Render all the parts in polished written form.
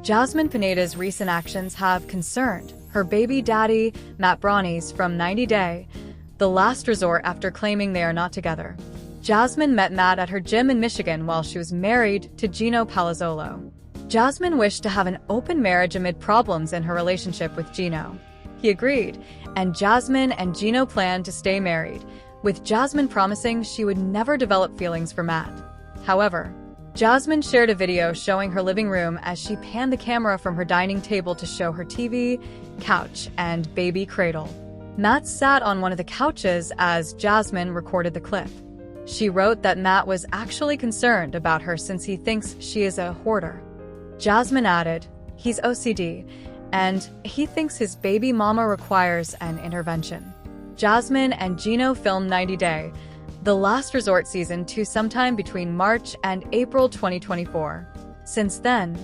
Jasmine Pineda's recent actions have concerned her baby daddy, Matt Brownies, from 90 Day, the last resort after claiming they are not together. Jasmine met Matt at her gym in Michigan while she was married to Gino Palazzolo. Jasmine wished to have an open marriage amid problems in her relationship with Gino. He agreed, and Jasmine and Gino planned to stay married, with Jasmine promising she would never develop feelings for Matt. However, Jasmine shared a video showing her living room as she panned the camera from her dining table to show her TV, couch, and baby cradle. Matt sat on one of the couches as Jasmine recorded the clip. She wrote that Matt was actually concerned about her since he thinks she is a hoarder. Jasmine added, "He's OCD, and he thinks his baby mama requires an intervention." Jasmine and Gino filmed 90 Day, the last resort season 2 sometime between March and April 2024. Since then,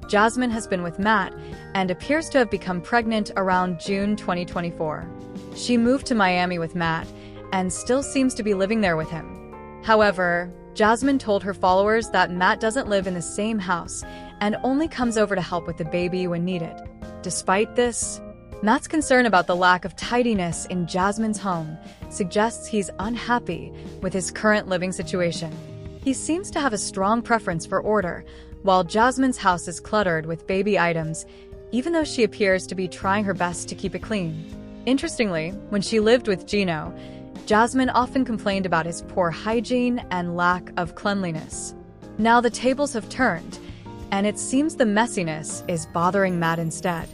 Jasmine has been with Matt and appears to have become pregnant around June 2024. She moved to Miami with Matt and still seems to be living there with him. However, Jasmine told her followers that Matt doesn't live in the same house and only comes over to help with the baby when needed. Despite this, Matt's concern about the lack of tidiness in Jasmine's home suggests he's unhappy with his current living situation. He seems to have a strong preference for order, while Jasmine's house is cluttered with baby items, even though she appears to be trying her best to keep it clean. Interestingly, when she lived with Gino, Jasmine often complained about his poor hygiene and lack of cleanliness. Now the tables have turned, and it seems the messiness is bothering Matt instead.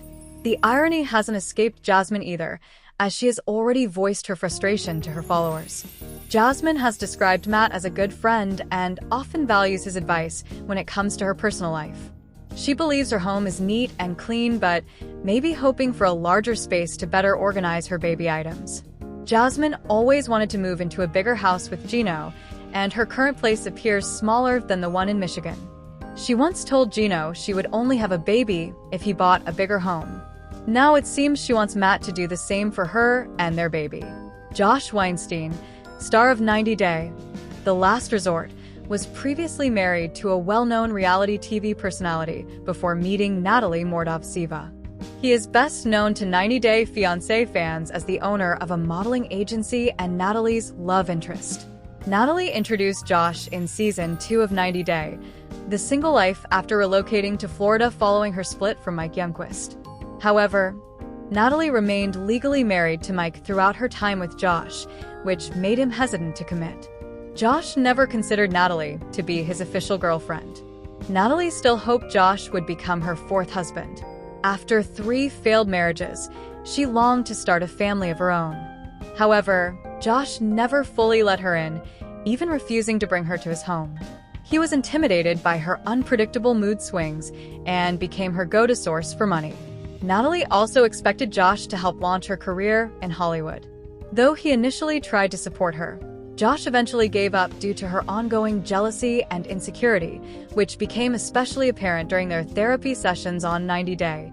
The irony hasn't escaped Jasmine either, as she has already voiced her frustration to her followers. Jasmine has described Matt as a good friend and often values his advice when it comes to her personal life. She believes her home is neat and clean, but may be hoping for a larger space to better organize her baby items. Jasmine always wanted to move into a bigger house with Gino, and her current place appears smaller than the one in Michigan. She once told Gino she would only have a baby if he bought a bigger home. Now it seems she wants Matt to do the same for her and their baby. Josh Weinstein, star of 90 Day, The Last Resort, was previously married to a well-known reality TV personality before meeting Natalie Mordovtseva. He is best known to 90 Day Fiancé fans as the owner of a modeling agency and Natalie's love interest. Natalie introduced Josh in season 2 of 90 Day, the single life after relocating to Florida following her split from Mike Youngquist. However, Natalie remained legally married to Mike throughout her time with Josh, which made him hesitant to commit. Josh never considered Natalie to be his official girlfriend. Natalie still hoped Josh would become her 4th husband. After 3 failed marriages, she longed to start a family of her own. However, Josh never fully let her in, even refusing to bring her to his home. He was intimidated by her unpredictable mood swings and became her go-to source for money. Natalie also expected Josh to help launch her career in Hollywood. Though he initially tried to support her, Josh eventually gave up due to her ongoing jealousy and insecurity, which became especially apparent during their therapy sessions on 90 Day,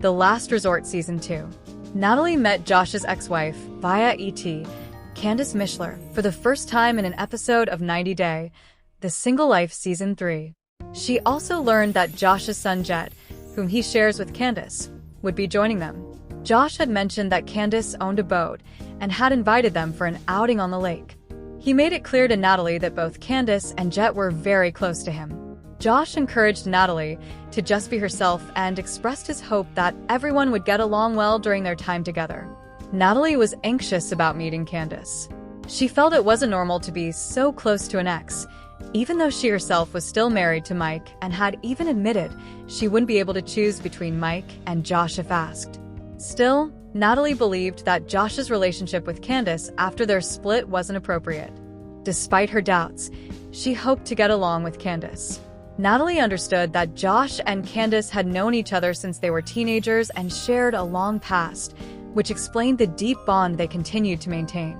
The Last Resort Season 2. Natalie met Josh's ex-wife via ET, Candace Mishler, for the first time in an episode of 90 Day, The Single Life Season 3. She also learned that Josh's son Jett, whom he shares with Candace, would be joining them. Josh had mentioned that Candace owned a boat and had invited them for an outing on the lake. He made it clear to Natalie that both Candace and Jett were very close to him. Josh encouraged Natalie to just be herself and expressed his hope that everyone would get along well during their time together. Natalie was anxious about meeting Candace. She felt it wasn't normal to be so close to an ex, even though she herself was still married to Mike and had even admitted she wouldn't be able to choose between Mike and Josh if asked. Still, Natalie believed that Josh's relationship with Candace after their split wasn't appropriate. Despite her doubts, she hoped to get along with Candace. Natalie understood that Josh and Candace had known each other since they were teenagers and shared a long past, which explained the deep bond they continued to maintain.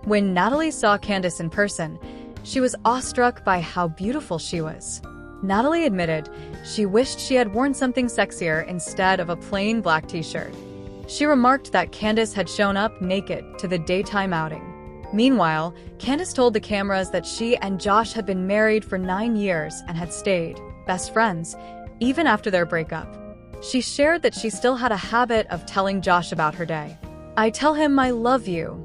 When Natalie saw Candace in person, she was awestruck by how beautiful she was. Natalie admitted she wished she had worn something sexier instead of a plain black t-shirt. She remarked that Candace had shown up naked to the daytime outing. Meanwhile, Candace told the cameras that she and Josh had been married for 9 years and had stayed best friends, even after their breakup. She shared that she still had a habit of telling Josh about her day. "I tell him I love you,"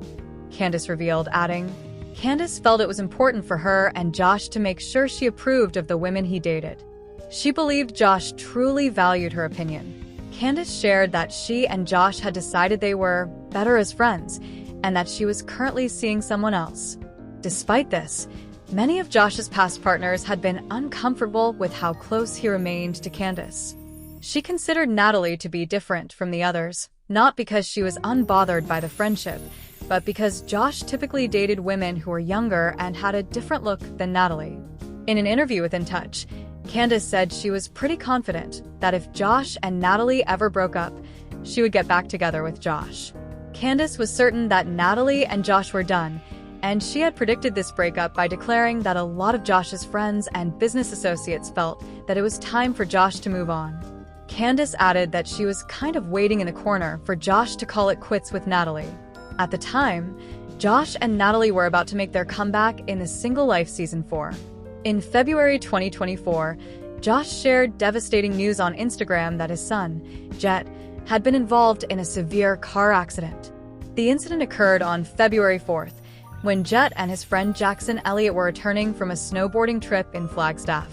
Candace revealed, adding, Candace felt it was important for her and Josh to make sure she approved of the women he dated. She believed Josh truly valued her opinion. Candace shared that she and Josh had decided they were better as friends and that she was currently seeing someone else. Despite this, many of Josh's past partners had been uncomfortable with how close he remained to Candace. She considered Natalie to be different from the others, not because she was unbothered by the friendship, but because Josh typically dated women who were younger and had a different look than Natalie. In an interview with In Touch, Candace said she was pretty confident that if Josh and Natalie ever broke up, she would get back together with Josh. Candace was certain that Natalie and Josh were done, and she had predicted this breakup by declaring that a lot of Josh's friends and business associates felt that it was time for Josh to move on. Candace added that she was kind of waiting in the corner for Josh to call it quits with Natalie. At the time, Josh and Natalie were about to make their comeback in The Single Life Season 4. In February 2024, Josh shared devastating news on Instagram that his son, Jett, had been involved in a severe car accident. The incident occurred on February 4th, when Jett and his friend Jackson Elliott were returning from a snowboarding trip in Flagstaff.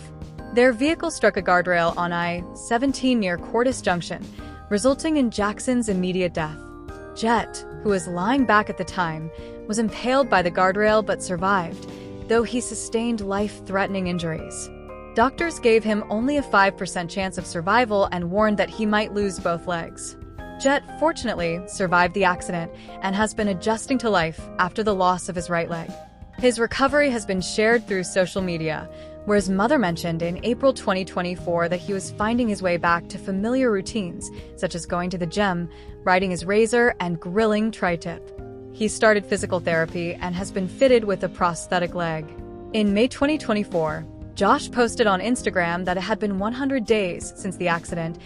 Their vehicle struck a guardrail on I-17 near Cordis Junction, resulting in Jackson's immediate death. Jett, who was lying back at the time, was impaled by the guardrail but survived, though he sustained life-threatening injuries. Doctors gave him only a 5% chance of survival and warned that he might lose both legs. Jett, fortunately, survived the accident and has been adjusting to life after the loss of his right leg. His recovery has been shared through social media, where his mother mentioned in April 2024 that he was finding his way back to familiar routines, such as going to the gym, riding his razor, and grilling tri-tip. He started physical therapy and has been fitted with a prosthetic leg. In May 2024, Josh posted on Instagram that it had been 100 days since the accident